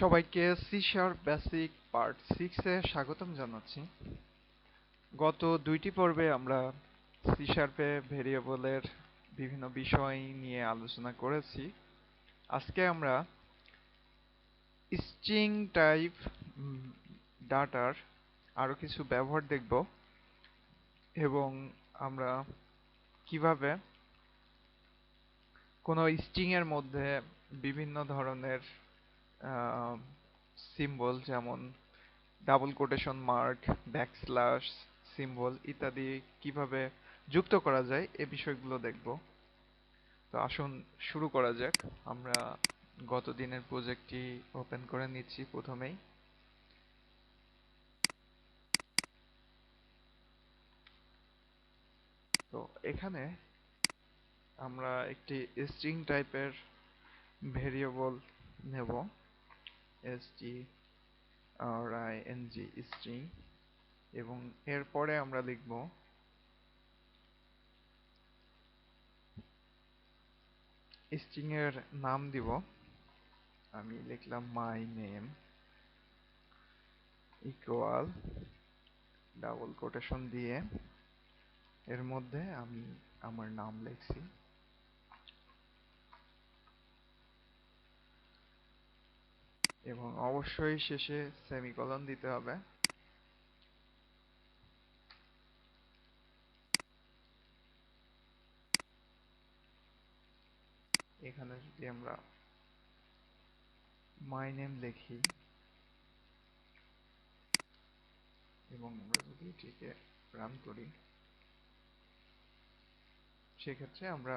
সবাইকে C sharp basic part 6 এ স্বাগতম জানাচ্ছি। গত দুইটি পর্বে আমরা সি শার্পে ভেরিয়েবলের বিভিন্ন বিষয় নিয়ে আলোচনা করেছি। আজকে আমরা স্ট্রিং টাইপ ডাটার আরো কিছু ব্যবহার দেখব এবং আমরা কিভাবে কোনো স্ট্রিং এর মধ্যে বিভিন্ন ধরনের সিম্বল যেমন double quotation mark, backslash symbol ইত্যাদি কিভাবে যুক্ত করা যায় এ বিষয়গুলো দেখব। তো আসুন শুরু করা যাক। আমরা গত দিনের প্রজেক্টটি ওপেন করে নিচ্ছি প্রথমেই। তো এখানে আমরা একটি স্ট্রিং টাইপের ভেরিয়েবল নেব, string স্ট্রিং, এবং এরপরে আমরা লিখব স্ট্রিং এর নাম দিব। আমি লিখলাম my name equal double quotation দিয়ে এর মধ্যে আমি আমার নাম লিখছি এবং অবশ্যই শেষে সেমিকোলন দিতে হবে। এখানে যদি আমরা মাই নেম লিখি এবং আমরা যদি এটিকে রান করি, সেক্ষেত্রে আমরা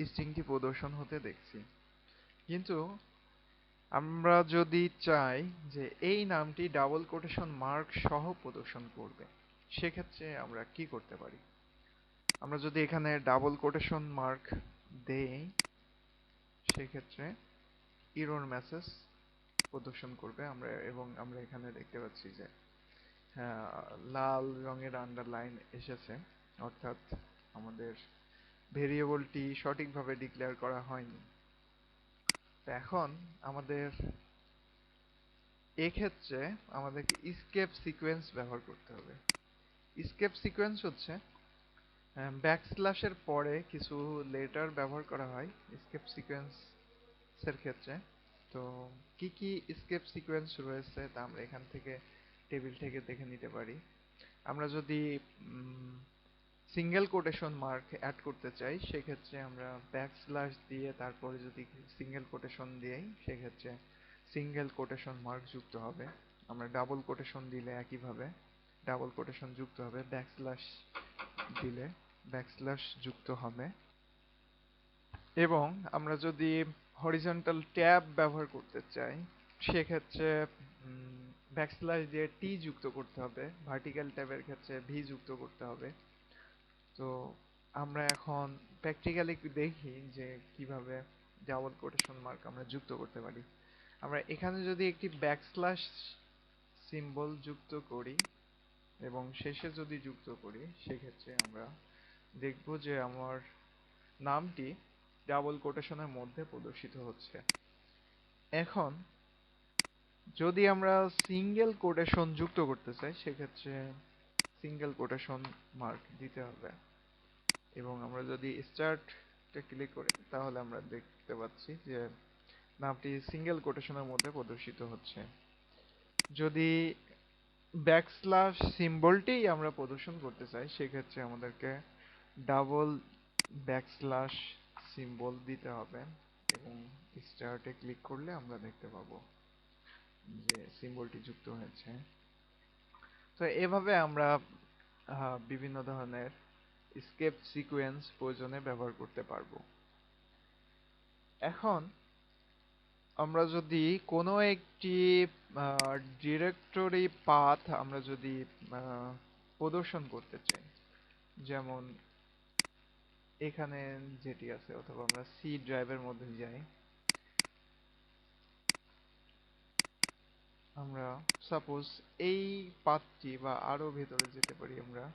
স্ট্রিংটি প্রদর্শন হতে দেখছি। কিন্তু আমরা যদি চাই যে এই নামটি ডাবল কোটেশন মার্ক সহ প্রদর্শন করবে, সেক্ষেত্রে আমরা কি করতে পারি? আমরা যদি এখানে ডাবল কোটেশন মার্ক দেই, সেক্ষেত্রে এরর মেসেজ প্রদর্শন করবে। আমরা এখানে দেখতে পাচ্ছি যে লাল রঙের আন্ডারলাইন এসেছে, অর্থাৎ আমাদের ভেরিয়েবলটি সঠিকভাবে ডিক্লেয়ার করা হয়নি। তো এখন আমাদের এক্ষেত্রে আমাদেরকে স্কেপ সিকোয়েন্স ব্যবহার করতে হবে। স্কেপ সিকোয়েন্স হচ্ছে ব্যাকস্ল্যাশের পরে কিছু লেটার ব্যবহার করা হয় স্কেপ সিকোয়েন্সের ক্ষেত্রে। তো কি কি স্কেপ সিকোয়েন্স রয়েছে তা আমরা এখান থেকে টেবিল থেকে দেখে নিতে পারি। আমরা যদি সিঙ্গেল কোটেশন মার্ক অ্যাড করতে চাই, সেক্ষেত্রে আমরা ব্যাকস্ল্যাশ দিয়ে তারপরে যদি সিঙ্গেল কোটেশন দিই, সেক্ষেত্রে সিঙ্গেল কোটেশন মার্ক যুক্ত হবে। আমরা ডাবল কোটেশন দিলে একইভাবে ডাবল কোটেশন যুক্ত হবে, ব্যাকস্ল্যাশ দিলে ব্যাকস্ল্যাশ যুক্ত হবে। এবং আমরা যদি হরিজন্টাল ট্যাব ব্যবহার করতে চাই, সেক্ষেত্রে ব্যাকস্ল্যাশ দিয়ে টি যুক্ত করতে হবে, ভার্টিক্যাল ট্যাবের ক্ষেত্রে ভি যুক্ত করতে হবে। তো আমরা এখন প্র্যাকটিক্যালি দেখি যে কিভাবে ডাবল কোটেশন মার্ক আমরা যুক্ত করতে পারি। আমরা এখানে যদি একটি ব্যাকস্ল্যাশ সিম্বল যুক্ত করি এবং শেষে যদি যুক্ত করি, সেক্ষেত্রে আমরা দেখব যে আমার নামটি ডাবল কোটেশনের মধ্যে প্রদর্শিত হচ্ছে। এখন যদি আমরা সিঙ্গেল কোটেশন যুক্ত করতে চাই, সেক্ষেত্রে সিঙ্গেল কোটেশন মার্ক দিতে হবে এবং আমরা যদি স্টার্টে ক্লিক করি, তাহলে আমরা দেখতে পাচ্ছি যে নামটি সিঙ্গেল কোটেশনের মধ্যে প্রদর্শিত হচ্ছে। যদি ব্যাকস্ল্যাশ সিম্বলটি আমরা প্রদর্শন করতে চাই, সেক্ষেত্রে আমাদেরকে ডাবল ব্যাকস্ল্যাশ সিম্বল দিতে হবে এবং স্টার্টে ক্লিক করলে আমরা দেখতে পাবো যে সিম্বলটি যুক্ত হয়েছে। তো এভাবে আমরা বিভিন্ন ধরনের স্কেপ সিকোয়েন্স প্রয়োজনে ব্যবহার করতে পারবো। এখন আমরা যদি কোনো একটি ডিরেক্টরি পাথ আমরা যদি প্রদর্শন করতে চাই, যেমন এখানে যেটি আছে, অথবা আমরা সি ড্রাইভের মধ্যে যাই, আমরা সাপোজ এই পাথটি বা আরো ভেতরে যেতে পারি আমরা।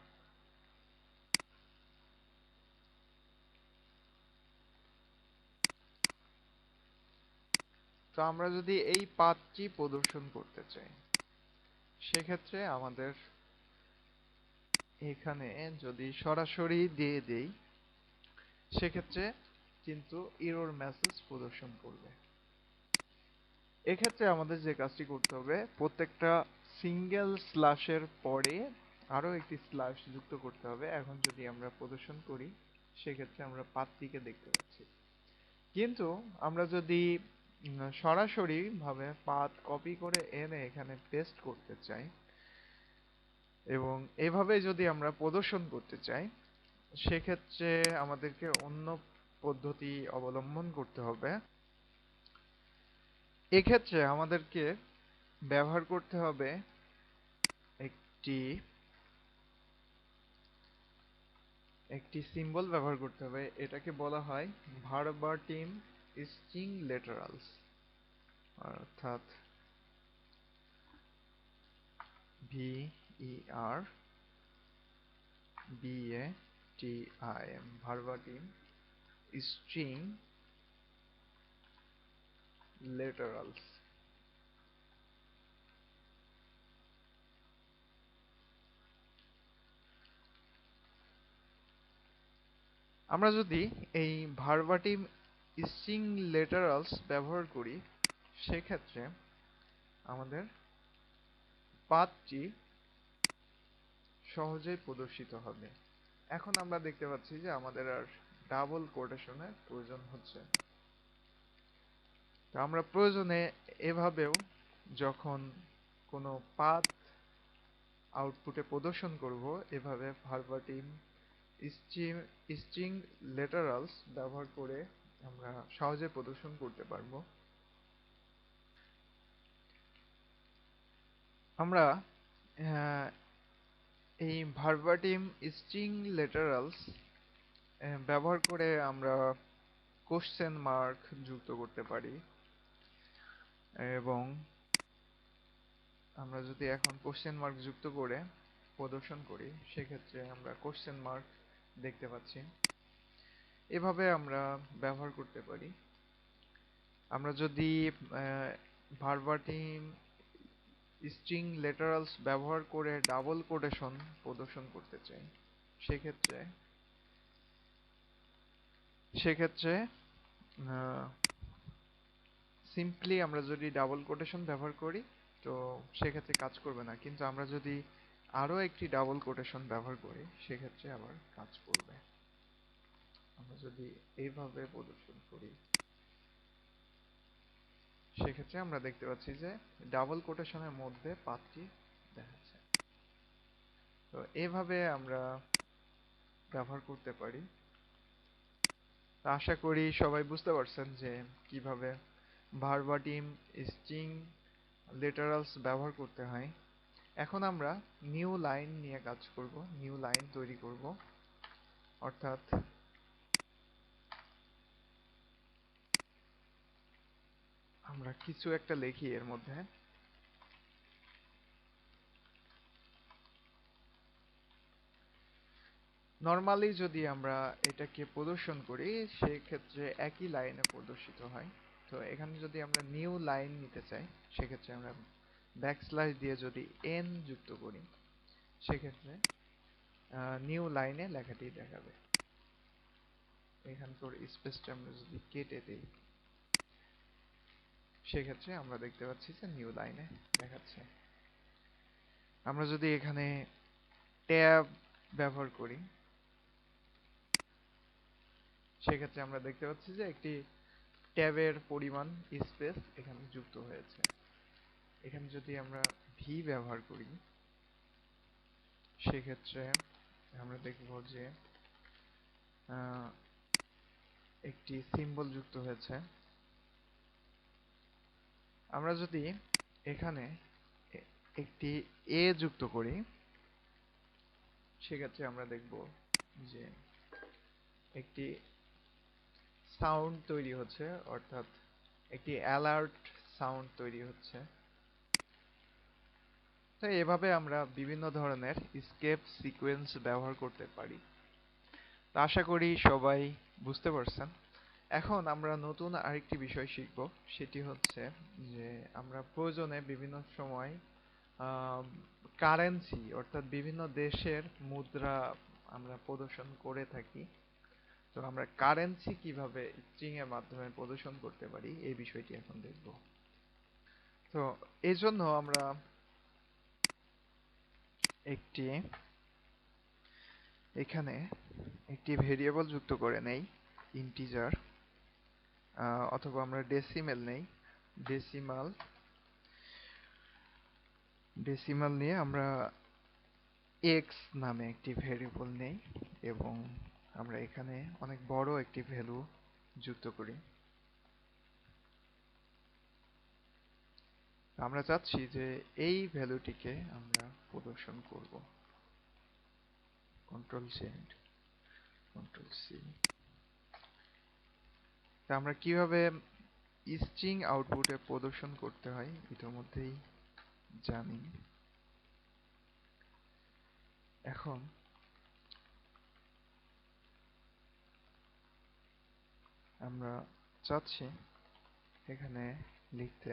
তো তো আমরা যদি এই পাথটি প্রদর্শন করতে চাই, সেক্ষেত্রে আমাদের এখানে যদি সরাসরি দিয়ে দেই, সেক্ষেত্রে কিন্তু এরর মেসেজ প্রদর্শন করবে। এক্ষেত্রে আমাদের যে কাজটি করতে হবে, প্রত্যেকটা সিঙ্গেল স্ল্যাশের পরে আরো একটি স্ল্যাশ যুক্ত করতে হবে। এখন যদি আমরা প্রদর্শন করি, সেক্ষেত্রে আমরা পাথটিকে দেখতে পাচ্ছি। কিন্তু আমরা যদি সরাসরি ভাবে পাথ কপি করে এনে এখানে পেস্ট করতে চাই এবং এভাবে যদি আমরা প্রদর্শন করতে চাই, সেক্ষেত্রে আমাদেরকে অন্য পদ্ধতি অবলম্বন করতে হবে। এক্ষেত্রে আমাদেরকে ব্যবহার করতে হবে একটি একটি সিম্বল ব্যবহার করতে হবে। এটাকে বলা হয় ভার্বাটিম স্ট্রিং লেটারালস, অর্থাৎ VERBATIM, ভার্বাটিম স্ট্রিং লেটারালস। আমরা যদি এই ভার্বাটিম স্ট্রিং লেটারালস ব্যবহার করি, সেক্ষেত্রে আমাদের পাথটি সহজেই প্রদর্শিত হবে। এখন আমরা দেখতে পাচ্ছি যে আমাদের আর ডাবল কোটেশনের প্রয়োজন হচ্ছে না। তো আমরা প্রয়োজনে এভাবেও যখন কোনো পাথ আউটপুটে প্রদর্শন করব, এভাবে ভার্বাটিম স্ট্রিং লেটারালস ব্যবহার করে আমরা সহজে প্রদর্শন করতে পারবো। আমরা এই ভার্বাটিম স্ট্রিং লেটারালস ব্যবহার করে আমরা কোশ্চেন মার্ক যুক্ত করতে পারি, এবং আমরা যদি এখন কোশ্চেন মার্ক যুক্ত করে প্রদর্শন করি, সেক্ষেত্রে আমরা কোশ্চেন মার্ক দেখতে পাচ্ছি। এভাবে আমরা ব্যবহার করতে পারি। আমরা যদি ভার্বাটিম স্ট্রিং লেটারালস ব্যবহার করে ডাবল কোটেশন প্রদর্শন করতে চাই, সেক্ষেত্রে সেক্ষেত্রে সিম্পলি আমরা যদি ডাবল কোটেশন ব্যবহার করি, তো সেক্ষেত্রে কাজ করবে না। কিন্তু আমরা যদি আরো একটি ডাবল কোটেশন ব্যবহার করি, সেক্ষেত্রে আবার কাজ করবে। আমরা যদি এইভাবে প্রদর্শন করি, সেক্ষেত্রে আমরা দেখতে পাচ্ছি যে ডাবল কোটেশনের মধ্যে পাথটি দেখাচ্ছে। তো এভাবে আমরা ব্যবহার করতে পারি। আশা করি সবাই বুঝতে পারছেন যে কিভাবে ভার্বাটিম স্ট্রিং লেটারালস ব্যবহার করতে হয়। এখন আমরা নিউ লাইন নিয়ে কাজ করব, নিউ লাইন তৈরি করব। অর্থাৎ আমরা কিছু একটা লিখি এর মধ্যে। নরমালি যদি আমরা এটাকে প্রদর্শন করি, সেক্ষেত্রে একই লাইনে প্রদর্শিত হয়। তো এখানে যদি আমরা নিউ লাইন নিতে চাই, সেক্ষেত্রে আমরা ব্যাকস্ল্যাশ দিয়ে যদি এন যুক্ত করি, সেক্ষেত্রে নিউ লাইনে লেখাটি দেখাবে। এখানকার স্পেসটা আমরা যদি কেটে দেই, সেক্ষেত্রে আমরা দেখতে পাচ্ছি যে নিউ লাইনে দেখাচ্ছে। আমরা যদি এখানে ট্যাব ব্যবহার করি, সেক্ষেত্রে আমরা দেখতে পাচ্ছি যে একটি ট্যাবের পরিমাণ স্পেস এখানে যুক্ত হয়েছে। এখানে যদি আমরা ভি ব্যবহার করি, সেক্ষেত্রে আমরা দেখব যে একটি সিম্বল যুক্ত হয়েছে। আমরা যদি এখানে একটি এ যুক্ত করি, সেক্ষেত্রে আমরা দেখব যে একটি সাউন্ড তৈরি হচ্ছে, অর্থাৎ একটি অ্যালার্ট সাউন্ড তৈরি হচ্ছে। তাই এভাবে আমরা বিভিন্ন ধরনের স্কেপ সিকোয়েন্স ব্যবহার করতে পারি। আশা করি সবাই বুঝতে পারছেন। এখন আমরা নতুন আরেকটি বিষয় শিখব, সেটি হচ্ছে যে আমরা প্রয়োজনে বিভিন্ন সময় কারেন্সি অর্থাৎ বিভিন্ন দেশের মুদ্রা আমরা প্রদর্শন করে থাকি। তো আমরা কারেন্সি কিভাবে স্ট্রিং এর মাধ্যমে প্রদর্শন করতে পারি এই বিষয়টি এখন দেখব। তো এই জন্য আমরা একটি এখানে একটি ভেরিয়েবল যুক্ত করে নেই, ইন্টিজার, অথবা আমরা ডেসিমেল নেই, ডেসিমাল ডেসিমাল নিয়ে আমরা এক্স নামে একটি ভেরিয়েবল নেই এবং আমরা এখানে অনেক বড় একটি ভ্যালু যুক্ত করি। আমরা চাচ্ছি যে এই ভ্যালুটিকে আমরা প্রদর্শন করব। Control Z, control C. তা আমরা কিভাবে স্ট্রিং আউটপুটে প্রদর্শন করতে হয় ইতিমধ্যেই জানি। এখন আমরা চাচ্ছি এখানে লিখতে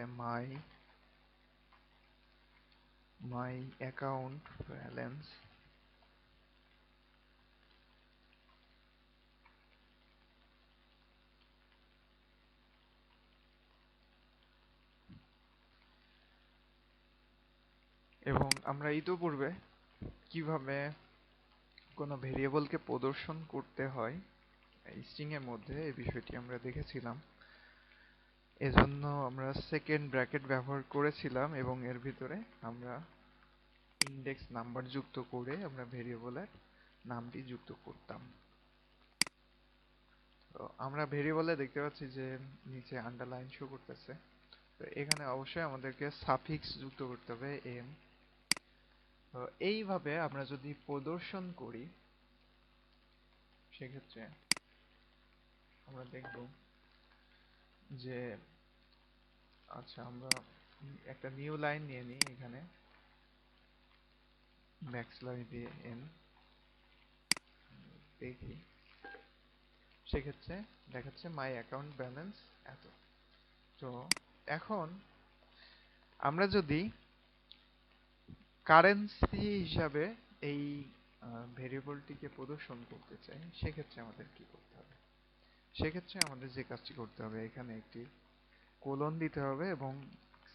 মাই অ্যাকাউন্ট ব্যালেন্স এবং আমরা ইতোপূর্বে কিভাবে কোনো ভেরিয়েবলকে প্রদর্শন করতে হয় স্ট্রিং এর মধ্যে এই বিষয়টি আমরা দেখেছিলাম। এজন্য আমরা সেকেন্ড ব্র্যাকেট ব্যবহার করেছিলাম এবং এর ভিতরে আমরা ইন্ডেক্স নাম্বার যুক্ত করে আমরা ভেরিয়েবলের নামটি যুক্ত করতাম। তো আমরা ভেরিয়েবলে দেখতে পাচ্ছি যে নিচে আন্ডারলাইন শো করতেছে। তো এখানে অবশ্যই আমাদেরকে সাফিক্স যুক্ত করতে হবে এম। তো এইভাবে আমরা যদি প্রদর্শন করি সেক্ষেত্রে আমরা দেখব যে আচ্ছা আমরা একটা নিউ লাইন নিয়ে নিই, এখানে ব্যাকস্ল্যাশ দিয়ে এন দেখি, সেক্ষেত্রে দেখাচ্ছে মাই অ্যাকাউন্ট ব্যালেন্স এত। তো এখন আমরা যদি কারেন্সি হিসাবে এই ভেরিয়েবলটিকে প্রদর্শন করতে চাই সেক্ষেত্রে আমাদের কি করতে হবে? সেক্ষেত্রে আমাদের যে কাজটি করতে হবে এখানে একটি কোলন দিতে হবে এবং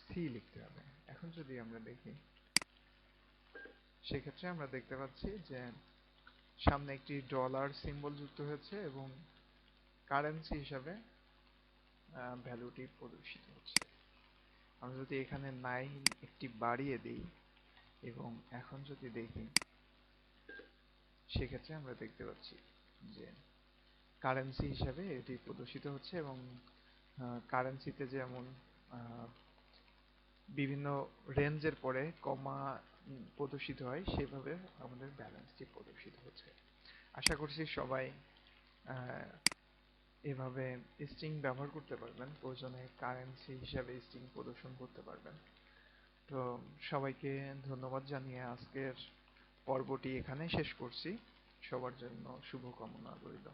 সি লিখতে হবে। এখন যদি আমরা দেখি সেক্ষেত্রে আমরা দেখতে পাচ্ছি যে সামনে একটি ডলার সিম্বল যুক্ত হয়েছে এবং কারেন্সি হিসাবে ভ্যালুটি প্রদর্শিত হচ্ছে। আমরা যদি এখানে 9 একটি বাড়িয়ে দিই এবং এখন যদি দেখি সেক্ষেত্রে আমরা দেখতে পাচ্ছি যে কারেন্সি হিসাবে এটি প্রদর্শিত হচ্ছে এবং কারেন্সিতে যেমন বিভিন্ন রেঞ্জের পরে কমা প্রদর্শিত হয় সেভাবে আমাদের ব্যালেন্সটি প্রদর্শিত হচ্ছে। আশা করছি সবাই এভাবে স্ট্রিং ব্যবহার করতে পারবেন, প্রয়োজনে কারেন্সি হিসাবে স্ট্রিং প্রদর্শন করতে পারবেন। তো সবাইকে ধন্যবাদ জানিয়ে আজকের পর্বটি এখানে শেষ করছি। সবার জন্য শুভকামনা রইল।